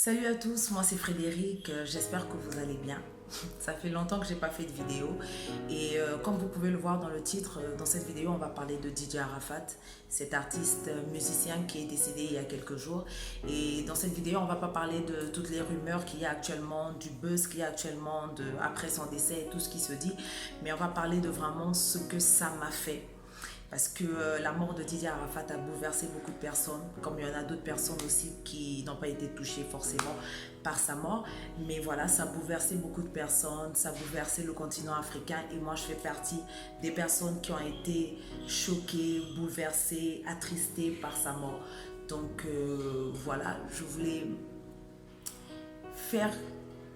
Salut à tous, moi c'est Frédéric, j'espère que vous allez bien. Ça fait longtemps que j'ai pas fait de vidéo et comme vous pouvez le voir dans le titre, dans cette vidéo on va parler de DJ Arafat, cet artiste musicien qui est décédé il y a quelques jours. Et dans cette vidéo on va pas parler de toutes les rumeurs qu'il y a actuellement, du buzz qu'il y a actuellement après son décès et tout ce qui se dit, mais on va parler de vraiment ce que ça m'a fait. Parce que la mort de Didier Arafat a bouleversé beaucoup de personnes, comme il y en a d'autres personnes aussi qui n'ont pas été touchées forcément par sa mort. Mais voilà, ça a bouleversé beaucoup de personnes, ça a bouleversé le continent africain. Et moi, je fais partie des personnes qui ont été choquées, bouleversées, attristées par sa mort. Donc voilà, je voulais faire...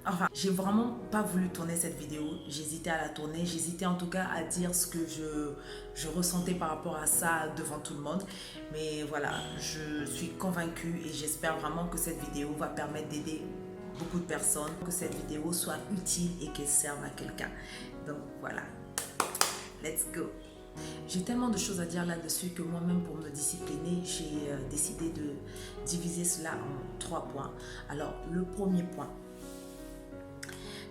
Enfin, j'ai vraiment pas voulu tourner cette vidéo. J'hésitais à la tourner. J'hésitais en tout cas à dire ce que je ressentais par rapport à ça devant tout le monde. Mais voilà, je suis convaincue et j'espère vraiment que cette vidéo va permettre d'aider beaucoup de personnes, que cette vidéo soit utile et qu'elle serve à quelqu'un. Donc voilà, let's go. J'ai tellement de choses à dire là-dessus que moi-même, pour me discipliner, j'ai décidé de diviser cela en 3 points. Alors, le premier point.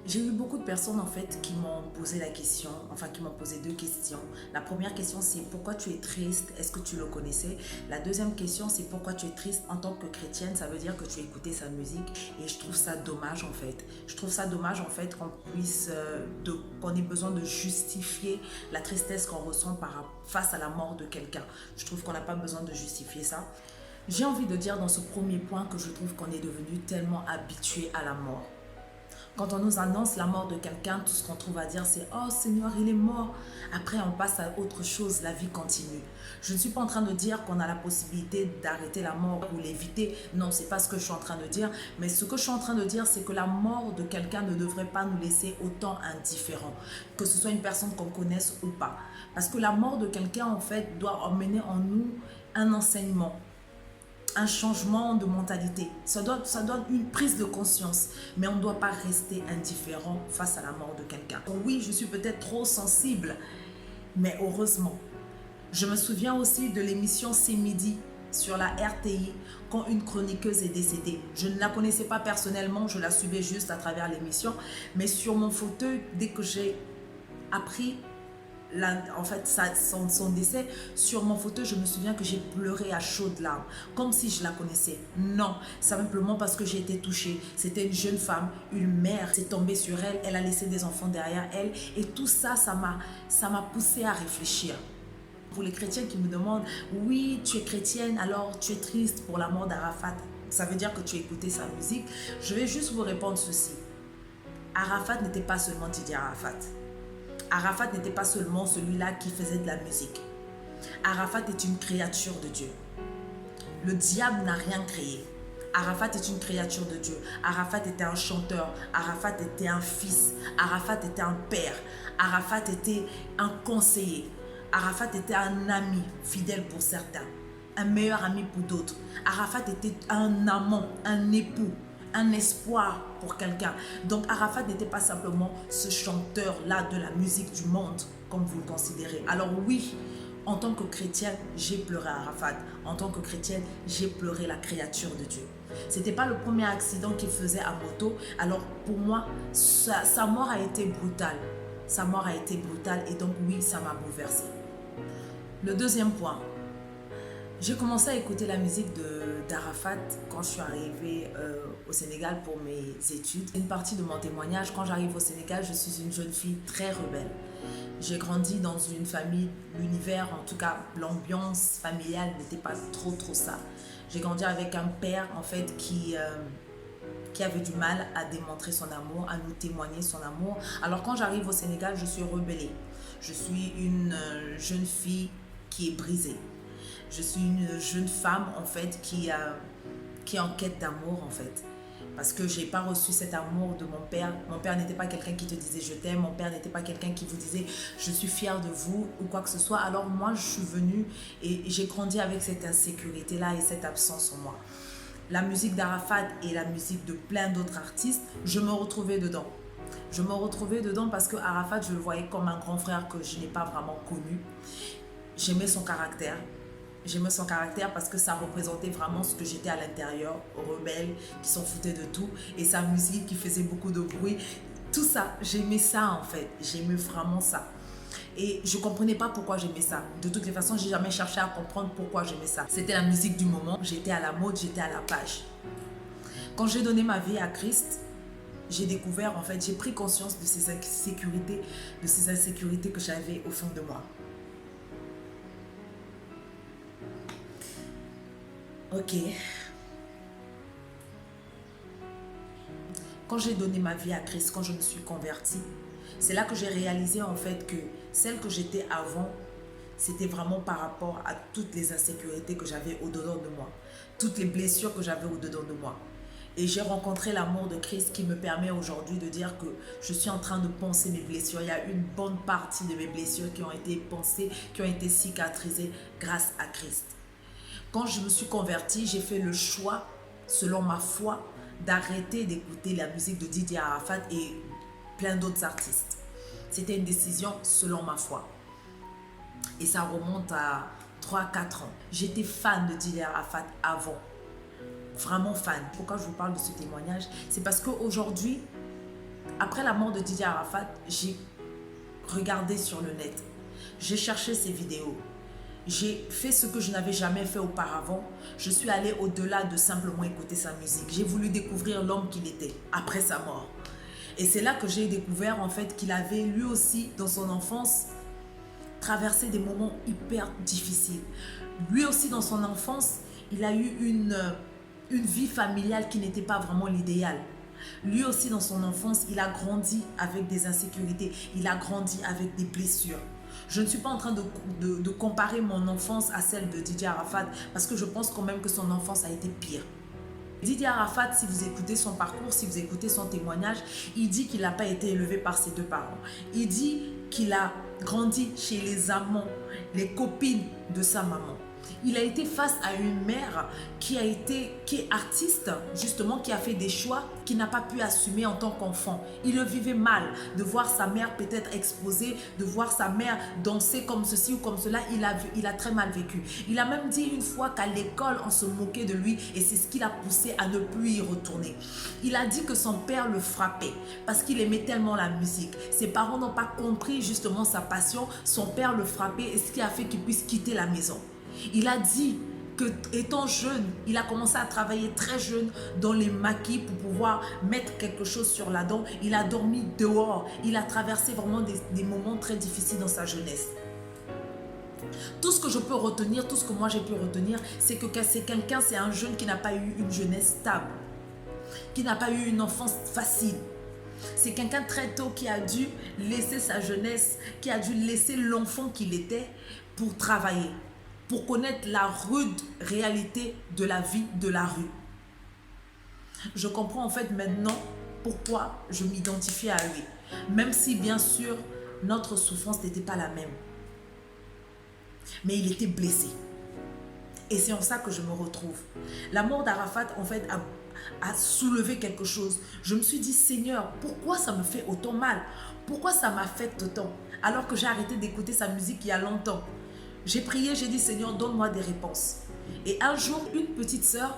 J'ai eu beaucoup de personnes en fait qui m'ont posé la question, enfin qui m'ont posé 2 questions. La première question c'est pourquoi tu es triste, est-ce que tu le connaissais? La deuxième question c'est pourquoi tu es triste en tant que chrétienne, ça veut dire que tu as écouté sa musique et je trouve ça dommage en fait. Je trouve ça dommage en fait qu'on ait besoin de justifier la tristesse qu'on ressent face à la mort de quelqu'un. Je trouve qu'on n'a pas besoin de justifier ça. J'ai envie de dire dans ce premier point que je trouve qu'on est devenu tellement habitué à la mort. Quand on nous annonce la mort de quelqu'un, tout ce qu'on trouve à dire, c'est « Oh Seigneur, il est mort ». Après, on passe à autre chose, la vie continue. Je ne suis pas en train de dire qu'on a la possibilité d'arrêter la mort ou l'éviter. Non, ce n'est pas ce que je suis en train de dire. Mais ce que je suis en train de dire, c'est que la mort de quelqu'un ne devrait pas nous laisser autant indifférents, que ce soit une personne qu'on connaisse ou pas. Parce que la mort de quelqu'un, en fait, doit emmener en nous un enseignement, un changement de mentalité. Ça donne une prise de conscience, mais on ne doit pas rester indifférent face à la mort de quelqu'un. Oui, je suis peut-être trop sensible, mais heureusement. Je me souviens aussi de l'émission C'est Midi sur la RTI quand une chroniqueuse est décédée. Je ne la connaissais pas personnellement, je la suivais juste à travers l'émission, mais sur mon fauteuil, dès que j'ai appris son décès, sur mon fauteuil, je me souviens que j'ai pleuré à chaudes larmes, comme si je la connaissais. Non, simplement parce que j'ai été touchée. C'était une jeune femme, une mère, c'est tombé sur elle, elle a laissé des enfants derrière elle, et tout ça, ça m'a poussée à réfléchir. Pour les chrétiens qui me demandent, oui, tu es chrétienne, alors tu es triste pour la mort d'Arafat, ça veut dire que tu as écouté sa musique. Je vais juste vous répondre ceci. Arafat n'était pas seulement Didier Arafat. Arafat n'était pas seulement celui-là qui faisait de la musique. Arafat est une créature de Dieu. Le diable n'a rien créé. Arafat est une créature de Dieu. Arafat était un chanteur. Arafat était un fils. Arafat était un père. Arafat était un conseiller. Arafat était un ami fidèle pour certains, un meilleur ami pour d'autres. Arafat était un amant, un époux, un espoir pour quelqu'un. Donc Arafat n'était pas simplement ce chanteur-là de la musique du monde, comme vous le considérez. Alors oui, en tant que chrétienne, j'ai pleuré Arafat. En tant que chrétienne, j'ai pleuré la créature de Dieu. C'était pas le premier accident qu'il faisait à moto. Alors pour moi, sa mort a été brutale. Sa mort a été brutale et donc oui, ça m'a bouleversée. Le deuxième point, j'ai commencé à écouter la musique d'Arafat quand je suis arrivée au Sénégal pour mes études. Une partie de mon témoignage, quand j'arrive au Sénégal, je suis une jeune fille très rebelle. J'ai grandi dans une famille, l'univers, en tout cas l'ambiance familiale n'était pas trop ça. J'ai grandi avec un père en fait qui avait du mal à démontrer son amour, à nous témoigner son amour. Alors quand j'arrive au Sénégal, je suis rebellée. Je suis une jeune fille qui est brisée. Je suis une jeune femme en fait qui est en quête d'amour en fait. Parce que je n'ai pas reçu cet amour de mon père. Mon père n'était pas quelqu'un qui te disait je t'aime. Mon père n'était pas quelqu'un qui vous disait je suis fière de vous ou quoi que ce soit. Alors moi je suis venue et j'ai grandi avec cette insécurité-là et cette absence en moi. La musique d'Arafat et la musique de plein d'autres artistes, je me retrouvais dedans. Je me retrouvais dedans parce que Arafat, je le voyais comme un grand frère que je n'ai pas vraiment connu. J'aimais son caractère. J'aimais son caractère parce que ça représentait vraiment ce que j'étais à l'intérieur, rebelle, qui s'en foutait de tout. Et sa musique qui faisait beaucoup de bruit. Tout ça, j'aimais ça en fait. J'aimais vraiment ça. Et je ne comprenais pas pourquoi j'aimais ça. De toutes les façons, j'ai jamais cherché à comprendre pourquoi j'aimais ça. C'était la musique du moment. J'étais à la mode, j'étais à la page. Quand j'ai donné ma vie à Christ, j'ai découvert, en fait, j'ai pris conscience de ces insécurités que j'avais au fond de moi. Ok. Quand j'ai donné ma vie à Christ, quand je me suis convertie, c'est là que j'ai réalisé en fait que celle que j'étais avant, c'était vraiment par rapport à toutes les insécurités que j'avais au-dedans de moi, toutes les blessures que j'avais au-dedans de moi. Et j'ai rencontré l'amour de Christ qui me permet aujourd'hui de dire que je suis en train de penser mes blessures. Il y a une bonne partie de mes blessures qui ont été pensées, qui ont été cicatrisées grâce à Christ. Quand je me suis convertie, j'ai fait le choix, selon ma foi, d'arrêter d'écouter la musique de Didier Arafat et plein d'autres artistes. C'était une décision selon ma foi. Et ça remonte à 3-4 ans. J'étais fan de Didier Arafat avant. Vraiment fan. Pourquoi je vous parle de ce témoignage? C'est parce qu'aujourd'hui, après la mort de Didier Arafat, j'ai regardé sur le net. J'ai cherché ses vidéos. J'ai fait ce que je n'avais jamais fait auparavant. Je suis allée au-delà de simplement écouter sa musique. J'ai voulu découvrir l'homme qu'il était après sa mort. Et c'est là que j'ai découvert en fait qu'il avait lui aussi dans son enfance traversé des moments hyper difficiles. Lui aussi dans son enfance, il a eu une vie familiale qui n'était pas vraiment l'idéal. Lui aussi dans son enfance, il a grandi avec des insécurités. Il a grandi avec des blessures. Je ne suis pas en train de comparer mon enfance à celle de Didier Arafat parce que je pense quand même que son enfance a été pire. Didier Arafat, si vous écoutez son parcours, si vous écoutez son témoignage, il dit qu'il n'a pas été élevé par ses deux parents. Il dit qu'il a grandi chez les amants, les copines de sa maman. Il a été face à une mère qui est artiste, justement, qui a fait des choix qu'il n'a pas pu assumer en tant qu'enfant. Il le vivait mal de voir sa mère peut-être exposée, de voir sa mère danser comme ceci ou comme cela. Il a très mal vécu. Il a même dit une fois qu'à l'école, on se moquait de lui et c'est ce qui l'a poussé à ne plus y retourner. Il a dit que son père le frappait parce qu'il aimait tellement la musique. Ses parents n'ont pas compris justement sa passion. Son père le frappait et ce qui a fait qu'il puisse quitter la maison. Il a dit que étant jeune, il a commencé à travailler très jeune dans les maquis pour pouvoir mettre quelque chose sur la dent. Il a dormi dehors. Il a traversé vraiment des moments très difficiles dans sa jeunesse. Tout ce que je peux retenir, tout ce que moi j'ai pu retenir, c'est que c'est un jeune qui n'a pas eu une jeunesse stable, qui n'a pas eu une enfance facile. C'est quelqu'un très tôt qui a dû laisser sa jeunesse, qui a dû laisser l'enfant qu'il était pour travailler, pour connaître la rude réalité de la vie de la rue. Je comprends en fait maintenant pourquoi je m'identifiais à lui. Même si bien sûr, notre souffrance n'était pas la même. Mais il était blessé. Et c'est en ça que je me retrouve. La mort d'Arafat en fait a soulevé quelque chose. Je me suis dit, Seigneur, pourquoi ça me fait autant mal? Pourquoi ça m'affecte autant? Alors que j'ai arrêté d'écouter sa musique il y a longtemps. J'ai prié, j'ai dit, Seigneur, donne-moi des réponses. Et un jour, une petite sœur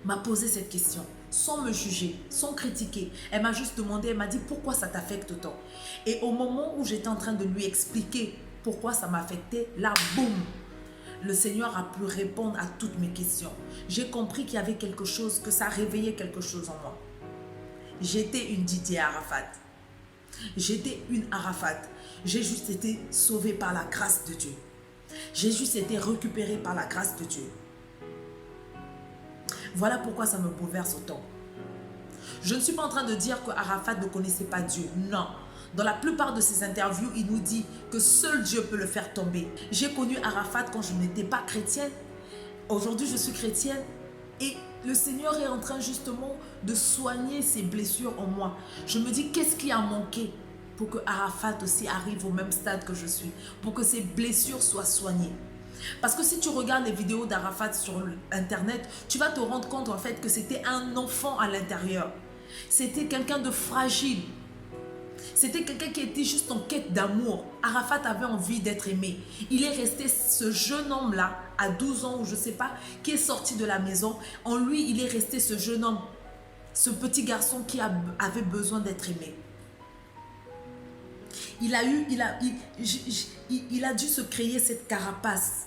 m'a posé cette question, sans me juger, sans critiquer. Elle m'a juste demandé, elle m'a dit, pourquoi ça t'affecte autant? Et au moment où j'étais en train de lui expliquer pourquoi ça m'affectait, là, boum, le Seigneur a pu répondre à toutes mes questions. J'ai compris qu'il y avait quelque chose, que ça réveillait quelque chose en moi. J'étais une Didier Arafat. J'étais une Arafat. J'ai juste été sauvée par la grâce de Dieu. J'ai juste été récupérée par la grâce de Dieu. Voilà pourquoi ça me bouleverse autant. Je ne suis pas en train de dire que Arafat ne connaissait pas Dieu. Non. Dans la plupart de ses interviews, il nous dit que seul Dieu peut le faire tomber. J'ai connu Arafat quand je n'étais pas chrétienne. Aujourd'hui, je suis chrétienne. Et le Seigneur est en train justement de soigner ces blessures en moi. Je me dis, qu'est-ce qui a manqué pour que Arafat aussi arrive au même stade que je suis, pour que ces blessures soient soignées? Parce que si tu regardes les vidéos d'Arafat sur Internet, tu vas te rendre compte en fait que c'était un enfant à l'intérieur. C'était quelqu'un de fragile. C'était quelqu'un qui était juste en quête d'amour. Arafat avait envie d'être aimé. Il est resté ce jeune homme-là, à 12 ans ou je ne sais pas, qui est sorti de la maison. En lui, il est resté ce jeune homme, ce petit garçon qui avait besoin d'être aimé. Il a dû se créer cette carapace.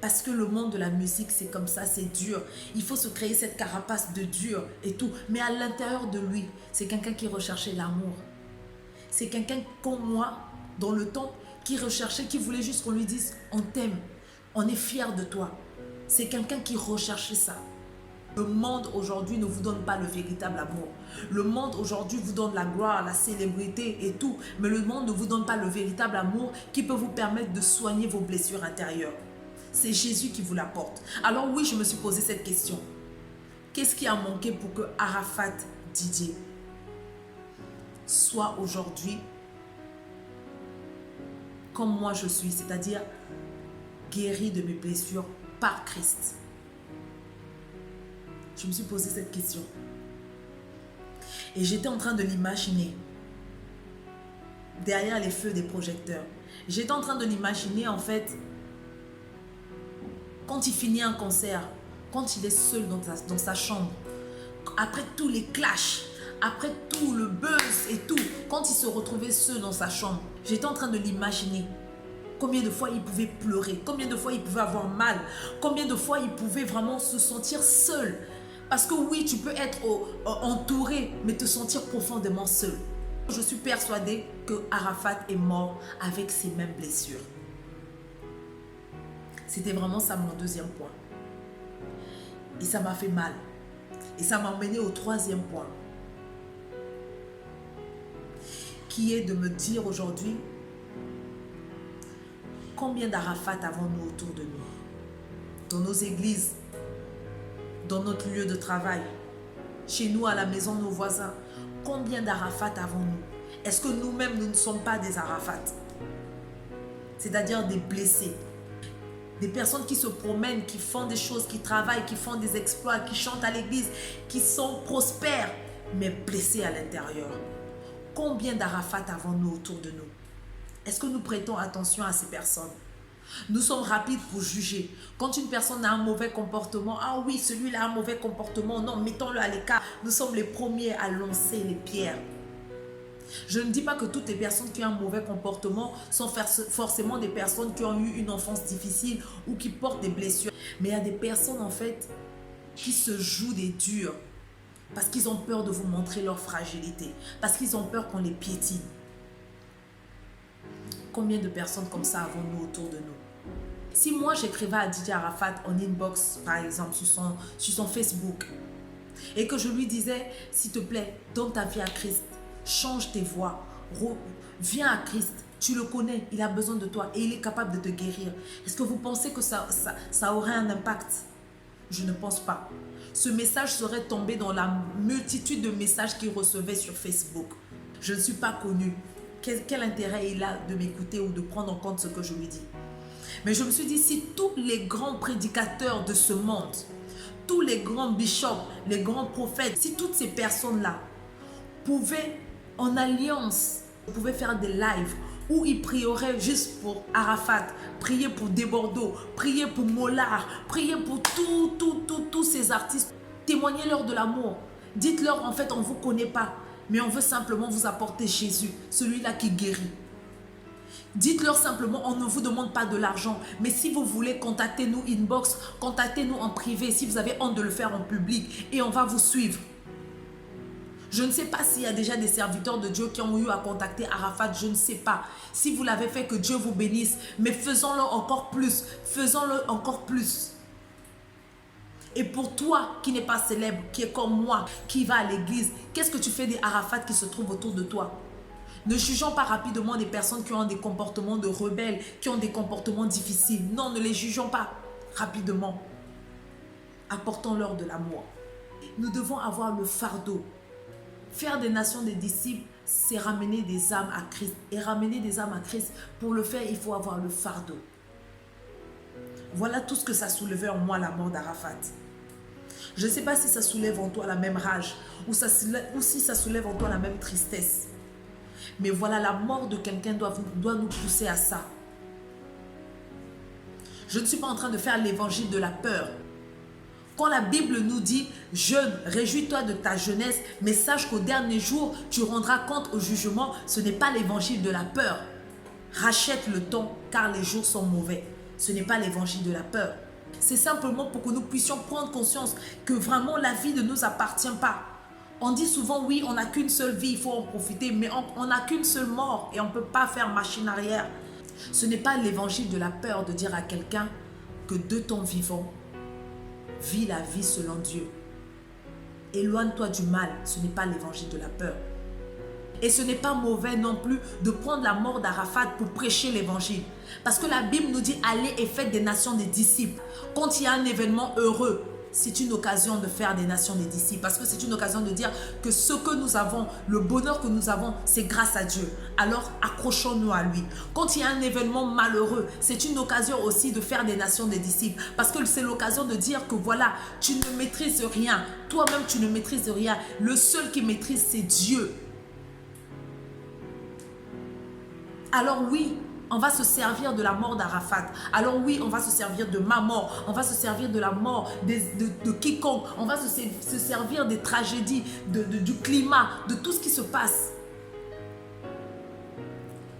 Parce que le monde de la musique, c'est comme ça, c'est dur. Il faut se créer cette carapace de dur et tout. Mais à l'intérieur de lui, c'est quelqu'un qui recherchait l'amour. C'est quelqu'un comme moi, dans le temps, qui recherchait, qui voulait juste qu'on lui dise « on t'aime, on est fier de toi ». C'est quelqu'un qui recherchait ça. Le monde aujourd'hui ne vous donne pas le véritable amour. Le monde aujourd'hui vous donne la gloire, la célébrité et tout. Mais le monde ne vous donne pas le véritable amour qui peut vous permettre de soigner vos blessures intérieures. C'est Jésus qui vous l'apporte. Alors oui, je me suis posé cette question. Qu'est-ce qui a manqué pour que Arafat Didier soit aujourd'hui comme moi je suis, c'est-à-dire guéri de mes blessures par Christ? Je me suis posé cette question. Et j'étais en train de l'imaginer derrière les feux des projecteurs. J'étais en train de l'imaginer en fait quand il finit un concert, quand il est seul dans sa chambre, après tous les clashs, après tout le buzz et tout, quand il se retrouvait seul dans sa chambre, j'étais en train de l'imaginer. Combien de fois il pouvait pleurer, combien de fois il pouvait avoir mal, combien de fois il pouvait vraiment se sentir seul. Parce que oui, tu peux être entouré, mais te sentir profondément seul. Je suis persuadée que Arafat est mort avec ses mêmes blessures. C'était vraiment ça mon deuxième point. Et ça m'a fait mal. Et ça m'a emmené au troisième point. Qui est de me dire aujourd'hui, combien d'Arafat avons-nous autour de nous? Dans nos églises, dans notre lieu de travail, chez nous, à la maison, nos voisins. Combien d'Arafat avons-nous? Est-ce que nous-mêmes, nous ne sommes pas des Arafat? C'est-à-dire des blessés. Des personnes qui se promènent, qui font des choses, qui travaillent, qui font des exploits, qui chantent à l'église, qui sont prospères, mais blessés à l'intérieur. Combien d'Arafat avons-nous autour de nous? Est-ce que nous prêtons attention à ces personnes? Nous sommes rapides pour juger. Quand une personne a un mauvais comportement, ah oui, celui-là a un mauvais comportement, non, mettons-le à l'écart. Nous sommes les premiers à lancer les pierres. Je ne dis pas que toutes les personnes qui ont un mauvais comportement sont forcément des personnes qui ont eu une enfance difficile ou qui portent des blessures. Mais il y a des personnes en fait qui se jouent des durs parce qu'ils ont peur de vous montrer leur fragilité, parce qu'ils ont peur qu'on les piétine. Combien de personnes comme ça avons-nous autour de nous? Si moi j'écrivais à Didier Arafat en inbox, par exemple, sur son Facebook, et que je lui disais, s'il te plaît, donne ta vie à Christ, change tes voies, viens à Christ, tu le connais, il a besoin de toi et il est capable de te guérir. Est-ce que vous pensez que ça aurait un impact? Je ne pense pas. Ce message serait tombé dans la multitude de messages qu'il recevait sur Facebook. Je ne suis pas connue. Quel intérêt il a de m'écouter ou de prendre en compte ce que je lui dis? Mais je me suis dit, si tous les grands prédicateurs de ce monde, tous les grands bishops, les grands prophètes, si toutes ces personnes-là pouvaient en alliance, pouvaient faire des lives où ils prieraient juste pour Arafat, prier pour Desbordeaux, prier pour Mollard, prier pour tous ces artistes, témoignez-leur de l'amour. Dites-leur, en fait, on ne vous connaît pas, mais on veut simplement vous apporter Jésus, celui-là qui guérit. Dites-leur simplement, on ne vous demande pas de l'argent, mais si vous voulez, contactez-nous inbox, contactez-nous en privé, si vous avez honte de le faire en public, et on va vous suivre. Je ne sais pas s'il y a déjà des serviteurs de Dieu qui ont eu à contacter Arafat, je ne sais pas. Si vous l'avez fait, que Dieu vous bénisse, mais faisons-le encore plus, faisons-le encore plus. Et pour toi qui n'est pas célèbre, qui est comme moi, qui va à l'église, qu'est-ce que tu fais des Arafat qui se trouvent autour de toi? Ne jugeons pas rapidement des personnes qui ont des comportements de rebelles, qui ont des comportements difficiles. Non, ne les jugeons pas rapidement. Apportons-leur de l'amour. Nous devons avoir le fardeau. Faire des nations des disciples, c'est ramener des âmes à Christ. Et ramener des âmes à Christ, pour le faire, il faut avoir le fardeau. Voilà tout ce que ça soulevait en moi, la mort d'Arafat. Je ne sais pas si ça soulève en toi la même rage ou si ça soulève en toi la même tristesse. Mais voilà, la mort de quelqu'un doit nous pousser à ça. Je ne suis pas en train de faire l'évangile de la peur. Quand la Bible nous dit « Jeune, réjouis-toi de ta jeunesse, mais sache qu'au dernier jour, tu rendras compte au jugement », ce n'est pas l'évangile de la peur. Rachète le temps, car les jours sont mauvais. Ce n'est pas l'évangile de la peur. C'est simplement pour que nous puissions prendre conscience que vraiment la vie ne nous appartient pas. On dit souvent, oui, on n'a qu'une seule vie, il faut en profiter, mais on n'a qu'une seule mort et on ne peut pas faire machine arrière. Ce n'est pas l'évangile de la peur de dire à quelqu'un que de ton vivant, vis la vie selon Dieu. Éloigne-toi du mal, ce n'est pas l'évangile de la peur. Et ce n'est pas mauvais non plus de prendre la mort d'Arafat pour prêcher l'évangile. Parce que la Bible nous dit, allez et faites des nations des disciples. Quand il y a un événement heureux, c'est une occasion de faire des nations des disciples. Parce que c'est une occasion de dire que ce que nous avons, le bonheur que nous avons, c'est grâce à Dieu. Alors accrochons-nous à lui. Quand il y a un événement malheureux, c'est une occasion aussi de faire des nations des disciples. Parce que c'est l'occasion de dire que voilà, tu ne maîtrises rien. Toi-même, tu ne maîtrises rien. Le seul qui maîtrise, c'est Dieu. Alors oui, on va se servir de la mort d'Arafat. Alors oui, on va se servir de ma mort. On va se servir de la mort de quiconque. On va se servir des tragédies, du climat, de tout ce qui se passe.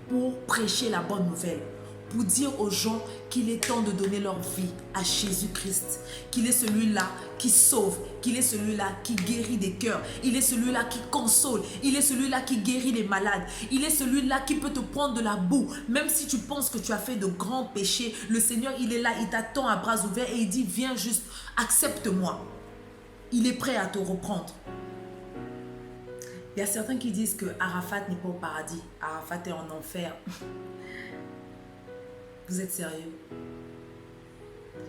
Pour prêcher la bonne nouvelle. Pour dire aux gens qu'il est temps de donner leur vie à Jésus-Christ. Qu'il est celui-là qui sauve. Qu'il est celui-là qui guérit des cœurs. Il est celui-là qui console. Il est celui-là qui guérit les malades. Il est celui-là qui peut te prendre de la boue. Même si tu penses que tu as fait de grands péchés, le Seigneur, il est là, il t'attend à bras ouverts et il dit, viens juste, accepte-moi. Il est prêt à te reprendre. Il y a certains qui disent que Arafat n'est pas au paradis. Arafat est en enfer. Vous êtes sérieux?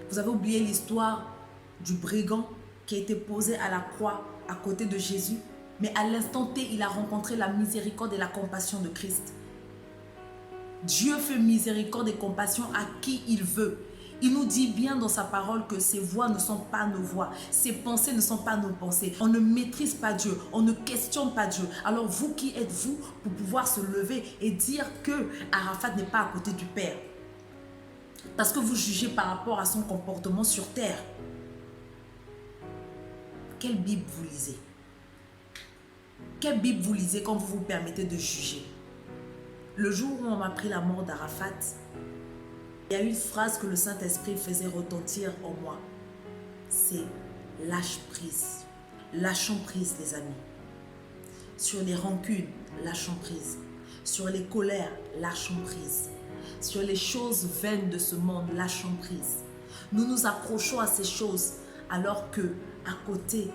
Vous avez oublié l'histoire du brigand qui a été posé à la croix à côté de Jésus, mais à l'instant T, il a rencontré la miséricorde et la compassion de Christ. Dieu fait miséricorde et compassion à qui il veut. Il nous dit bien dans sa parole que ses voix ne sont pas nos voix, ses pensées ne sont pas nos pensées. On ne maîtrise pas Dieu, on ne questionne pas Dieu. Alors vous, qui êtes-vous pour pouvoir se lever et dire que Arafat n'est pas à côté du Père? Parce que vous jugez par rapport à son comportement sur terre. Quelle Bible vous lisez? Quelle Bible vous lisez quand vous vous permettez de juger? Le jour où on m'a appris la mort d'Arafat, il y a une phrase que le Saint-Esprit faisait retentir en moi. C'est lâche prise. Lâchons prise, les amis. Sur les rancunes, lâchons prise. Sur les colères, lâchons prise. Sur les choses vaines de ce monde, lâchons prise. Nous nous accrochons à ces choses alors que à côté,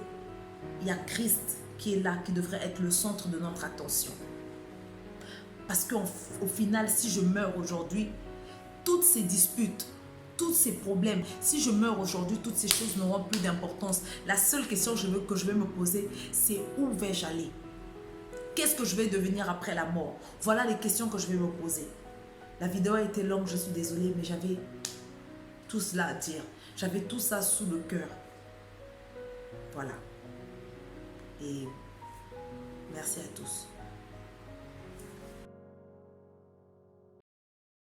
il y a Christ qui est là, qui devrait être le centre de notre attention. Parce qu'au final, si je meurs aujourd'hui, toutes ces disputes, tous ces problèmes, si je meurs aujourd'hui, toutes ces choses n'auront plus d'importance. La seule question que je vais me poser, c'est où vais-je aller? Qu'est-ce que je vais devenir après la mort? Voilà les questions que je vais me poser. La vidéo a été longue, je suis désolée, mais j'avais tout cela à dire. J'avais tout ça sous le cœur. Voilà. Et merci à tous.